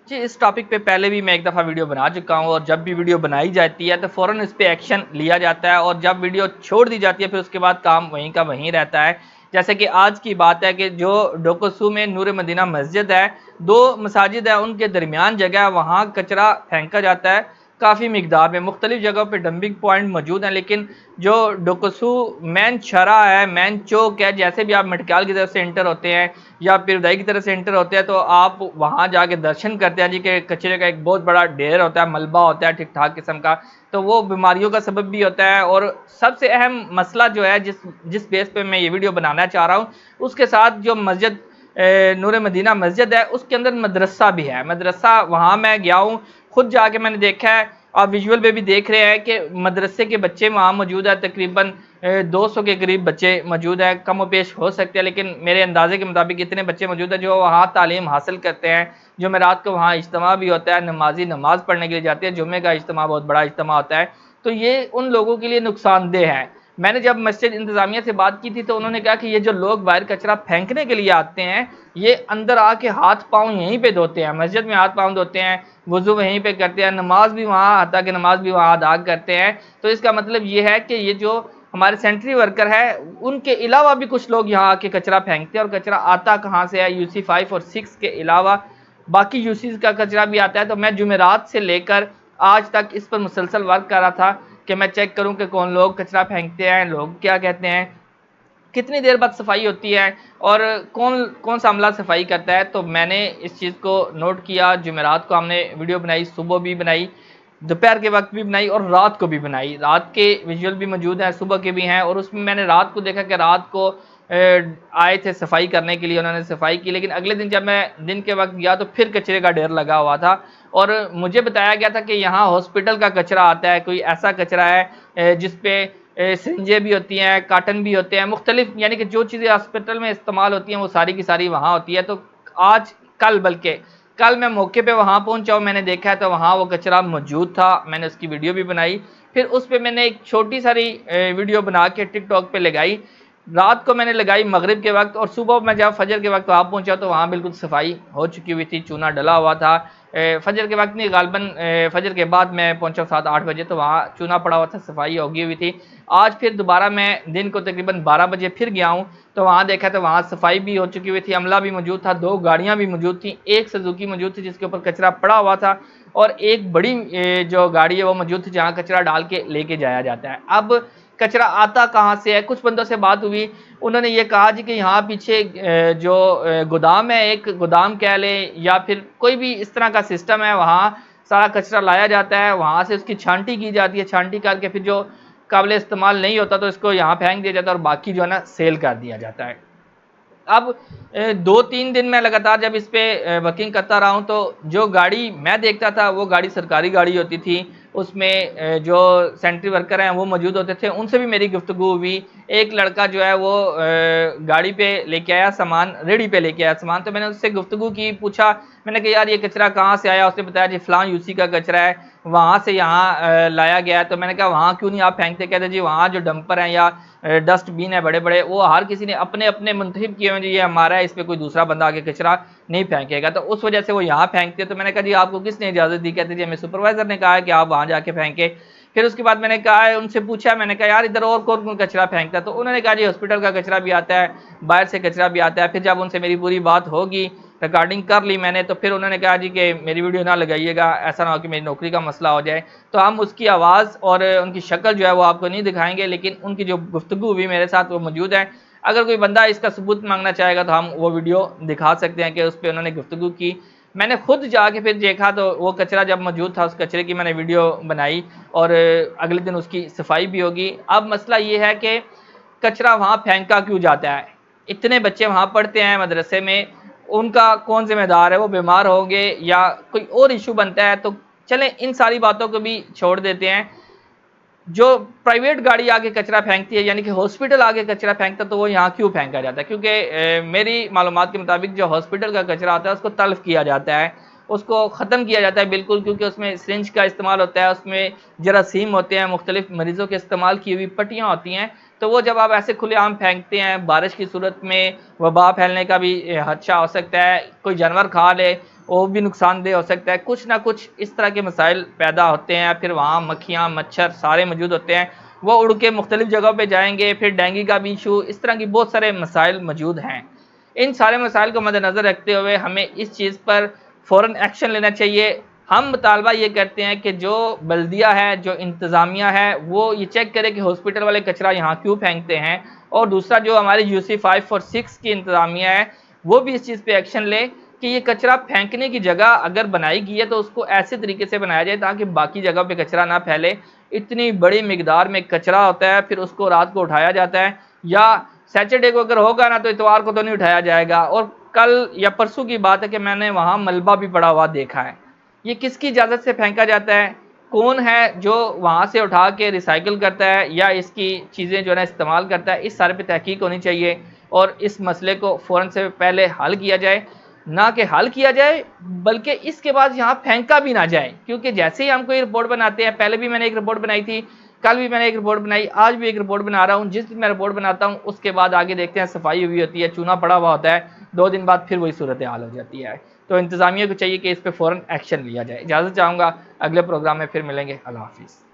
जी, इस टॉपिक पे पहले भी मैं एक दफ़ा वीडियो बना चुका हूँ और जब भी वीडियो बनाई जाती है तो फ़ौरन इस पे एक्शन लिया जाता है और जब वीडियो छोड़ दी जाती है फिर उसके बाद काम वहीं का वहीं रहता है। जैसे कि आज की बात है कि जो डोकोसू में नूर मदीना मस्जिद है, 2 मसाजिद है उनके दरमियान जगह है, वहाँ कचरा फेंका जाता है काफ़ी मिकदार में। मुख्तलिफ़ जगहों पे डंपिंग पॉइंट मौजूद हैं, लेकिन जो डोकोसू मेन शरा है, मेन चौक है, जैसे भी आप मटक्याल की तरफ से एंटर होते हैं या पीरदाई की तरफ से एंटर होते हैं तो आप वहाँ जाके दर्शन करते हैं जी कि कचरे का एक बहुत बड़ा ढेर होता है, मलबा होता है ठीक ठाक किस्म का, तो वो बीमारियों का सबब भी होता है। और सबसे अहम मसला जो है जिस जिस बेस पे मैं ये वीडियो बनाना चाह रहा हूँ, उसके साथ जो मस्जिद नूर मदीना मस्जिद है उसके अंदर मदरसा भी है। मदरसा वहाँ मैं गया हूँ, खुद जाके मैंने देखा है, आप विजुअल पे भी देख रहे हैं कि मदरसे के बच्चे वहाँ मौजूद है, तकरीबन 200 के करीब बच्चे मौजूद हैं, कम व पेश हो सकते हैं, लेकिन मेरे अंदाजे के मुताबिक इतने बच्चे मौजूद हैं जो वहाँ तालीम हासिल करते हैं। जुमेरात को वहाँ इज्तिमा भी होता है, नमाजी नमाज पढ़ने के लिए जाते हैं, जुमे का इज्तिमा बहुत बड़ा इज्तिमा होता है, तो ये उन लोगों के लिए नुकसानदेह है। मैंने जब मस्जिद इंतज़ामिया से बात की थी तो उन्होंने कहा कि ये जो लोग बाहर कचरा फेंकने के लिए आते हैं, ये अंदर आके हाथ पाँव यहीं पे धोते हैं, मस्जिद में हाथ पाँव धोते हैं, वज़ू वहीं पे करते हैं, नमाज भी वहाँ हत्ता कि नमाज भी वहाँ अदा करते हैं। तो इसका मतलब ये है कि ये जो हमारे सेंट्री वर्कर है उनके अलावा भी कुछ लोग यहाँ आके कचरा फेंकते हैं, और कचरा आता कहाँ से है, यूसी 5 और 6 के अलावा बाकी यूसीज का कचरा भी आता है। तो मैं जुमेरात से लेकर आज तक इस पर मुसलसल वर्क कर रहा था कि मैं चेक करूं कि कौन लोग कचरा फेंकते हैं, लोग क्या कहते हैं, कितनी देर बाद सफाई होती है और कौन कौन सा अमला सफाई करता है। तो मैंने इस चीज़ को नोट किया, जुमेरात को हमने वीडियो बनाई, सुबह भी बनाई, दोपहर के वक्त भी बनाई और रात को भी बनाई। रात के विजुअल भी मौजूद हैं, सुबह के भी हैं, और उसमें मैंने रात को देखा कि रात को आए थे सफाई करने के लिए, उन्होंने सफाई की, लेकिन अगले दिन जब मैं दिन के वक्त गया तो फिर कचरे का ढेर लगा हुआ था। और मुझे बताया गया था कि यहाँ हॉस्पिटल का कचरा आता है, कोई ऐसा कचरा है जिसपे सिरिंजें भी होती हैं, काटन भी होते हैं, मुख्तलिफ यानी कि जो चीज़ें हॉस्पिटल में इस्तेमाल होती हैं वो सारी की सारी वहाँ होती है। तो आज कल बल्कि कल मैं मौके पे वहाँ पहुँचा हूँ, मैंने देखा है तो वहाँ वो कचरा मौजूद था, मैंने उसकी वीडियो भी बनाई। फिर उस पे मैंने एक छोटी सारी वीडियो बना के टिकटॉक पे लगाई। रात को मैंने लगाई मगरिब के वक्त, और सुबह मैं जब फजर के वक्त वहाँ पहुँचा तो वहाँ बिल्कुल सफाई हो चुकी हुई थी, चूना डला हुआ था। फजर के वक्त नहीं, गालबन फजर के बाद मैं पहुँचा 7-8 बजे, तो वहाँ चूना पड़ा हुआ था, सफाई होगी हुई थी। आज फिर दोबारा मैं दिन को तकरीबन 12 बजे फिर गया हूँ, तो वहाँ देखा तो वहाँ सफाई भी हो चुकी हुई थी, अमला भी मौजूद था, 2 गाड़ियाँ भी मौजूद थी, एक सुजुकी मौजूद थी जिसके ऊपर कचरा पड़ा हुआ था, और एक बड़ी जो गाड़ी है वो मौजूद थी जहाँ कचरा डाल के लेके जाया जाता है। अब कचरा आता कहाँ से है? कुछ बंदों से बात हुई, उन्होंने ये कहा जी कि यहाँ पीछे जो गोदाम है, एक गोदाम कह लें या फिर कोई भी इस तरह का सिस्टम है, वहाँ सारा कचरा लाया जाता है, वहाँ से उसकी छांटी की जाती है, छांटी करके फिर जो काबिल इस्तेमाल नहीं होता तो इसको यहाँ फेंक दिया जाता है और बाकी जो है ना सेल कर दिया जाता है। अब 2-3 दिन मैं लगातार जब इस पे वर्किंग करता रहा हूँ तो जो गाड़ी मैं देखता था वो गाड़ी सरकारी गाड़ी होती थी, उसमें जो सेंट्री वर्कर हैं वो मौजूद होते थे, उनसे भी मेरी गुफ्तगू हुई। एक लड़का जो है वो गाड़ी पे लेके आया सामान, रेडी पे लेके आया सामान, तो मैंने उससे गुफ्तगू की, पूछा, मैंने कहा यार ये कचरा कहाँ से आया? उसने बताया जी फलां यूसी का कचरा है, वहाँ से यहाँ लाया गया है। तो मैंने कहा वहाँ क्यों नहीं आप फेंकते? कहते जी वहाँ जो डंपर हैं या डस्टबिन है बड़े बड़े, वो हर किसी ने अपने अपने मुंतखब किए हुए, ये हमारा है, इस पर कोई दूसरा बंदा आके कचरा नहीं फेंकेगा, तो उस वजह से वो यहाँ फेंकते। तो मैंने कहा जी आपको किसने इजाज़त दी? कहते जी हमें सुपरवाइज़र ने कहा है कि आप वहाँ जाके फेंके। फिर उसके बाद मैंने कहा है, उनसे पूछा, मैंने कहा यार इधर और कौन कौन कचरा फेंकता है? तो उन्होंने कहा जी हॉस्पिटल का कचरा भी आता है, बाहर से कचरा भी आता है। फिर जब उनसे मेरी पूरी बात होगी, रिकॉर्डिंग कर ली मैंने, तो फिर उन्होंने कहा जी कि मेरी वीडियो ना लगाइएगा, ऐसा ना हो कि मेरी नौकरी का मसला हो जाए। तो हम उसकी आवाज़ और उनकी शक्ल जो है वो आपको नहीं दिखाएंगे, लेकिन उनकी जो गुफ्तगू हुई मेरे साथ वो मौजूद है। अगर कोई बंदा इसका सबूत मांगना चाहेगा तो हम वो वीडियो दिखा सकते हैं कि उस पर उन्होंने गुफ्तगू की। मैंने खुद जाके फिर देखा तो वो कचरा जब मौजूद था, उस कचरे की मैंने वीडियो बनाई और अगले दिन उसकी सफाई भी होगी। अब मसला ये है कि कचरा वहाँ फेंका क्यों जाता है? इतने बच्चे वहाँ पढ़ते हैं मदरसे में, उनका कौन ज़िम्मेदार है? वो बीमार होंगे या कोई और इशू बनता है, तो चलें इन सारी बातों को भी छोड़ देते हैं। जो प्राइवेट गाड़ी आगे कचरा फेंकती है, यानी कि हॉस्पिटल आगे कचरा फेंकता है, तो वो यहाँ क्यों फेंका जाता है? क्योंकि मेरी मालूमात के मुताबिक जो हॉस्पिटल का कचरा आता है उसको तल्फ किया जाता है, उसको ख़त्म किया जाता है बिल्कुल, क्योंकि उसमें सिरिंज का इस्तेमाल होता है, उसमें जरासीम होते हैं, मुख्तलिफ मरीज़ों के इस्तेमाल की हुई पट्टियाँ होती हैं। तो वो जब आप ऐसे खुलेआम फेंकते हैं, बारिश की सूरत में वबा फैलने का भी खदशा हो सकता है, कोई जानवर खा ले, वो भी नुकसानदेह हो सकता है। कुछ ना कुछ इस तरह के मसाइल पैदा होते हैं, फिर वहाँ मक्खियाँ मच्छर सारे मौजूद होते हैं, वो उड़ के मुख्तलिफ जगहों पे जाएंगे, फिर डेंगू का भी इशू, इस तरह की बहुत सारे मसाइल मौजूद हैं। इन सारे मसाइल को मद्देनज़र रखते हुए हमें इस चीज़ पर फ़ौरन एक्शन लेना चाहिए। हम मुतालबा ये करते हैं कि जो बल्दिया है, जो इंतज़ामिया है, वो ये चेक करे कि हॉस्पिटल वाले कचरा यहाँ क्यों फेंकते हैं, और दूसरा जो हमारी यूसी 5 और 6 की इंतज़ामिया है, वो भी इस चीज़ पे एक्शन ले कि ये कचरा फेंकने की जगह अगर बनाई गई है तो उसको ऐसे तरीके से बनाया जाए ताकि बाकी जगह पे कचरा ना फैले। इतनी बड़ी मिकदार में कचरा होता है, फिर उसको रात को उठाया जाता है, या सैटरडे को अगर होगा ना तो इतवार को तो नहीं उठाया जाएगा। और कल या परसों की बात है कि मैंने वहाँ मलबा भी पड़ा हुआ देखा है। ये किसकी इजाज़त से फेंका जाता है? कौन है जो वहाँ से उठा के रिसाइकिल करता है या इसकी चीज़ें जो है ना इस्तेमाल करता है? इस सारे पे तहकीक होनी चाहिए और इस मसले को फ़ौरन से पहले हल किया जाए। ना कि हल किया जाए, बल्कि इसके बाद यहाँ फेंका भी ना जाए, क्योंकि जैसे ही हम कोई रिपोर्ट बनाते हैं, पहले भी मैंने एक रिपोर्ट बनाई थी, कल भी मैंने एक रिपोर्ट बनाई, आज भी एक रिपोर्ट बना रहा हूँ। जिस दिन मैं रिपोर्ट बनाता हूँ उसके बाद आगे देखते हैं सफाई हुई होती है, चूना पड़ा हुआ होता है, 2 दिन बाद फिर वही सूरत हाल हो जाती है। तो इंतज़ामिया को चाहिए कि इस पर फ़ौरन एक्शन लिया जाए। इजाज़त चाहूँगा, अगले प्रोग्राम में फिर मिलेंगे। अल्लाह हाफ़िज़।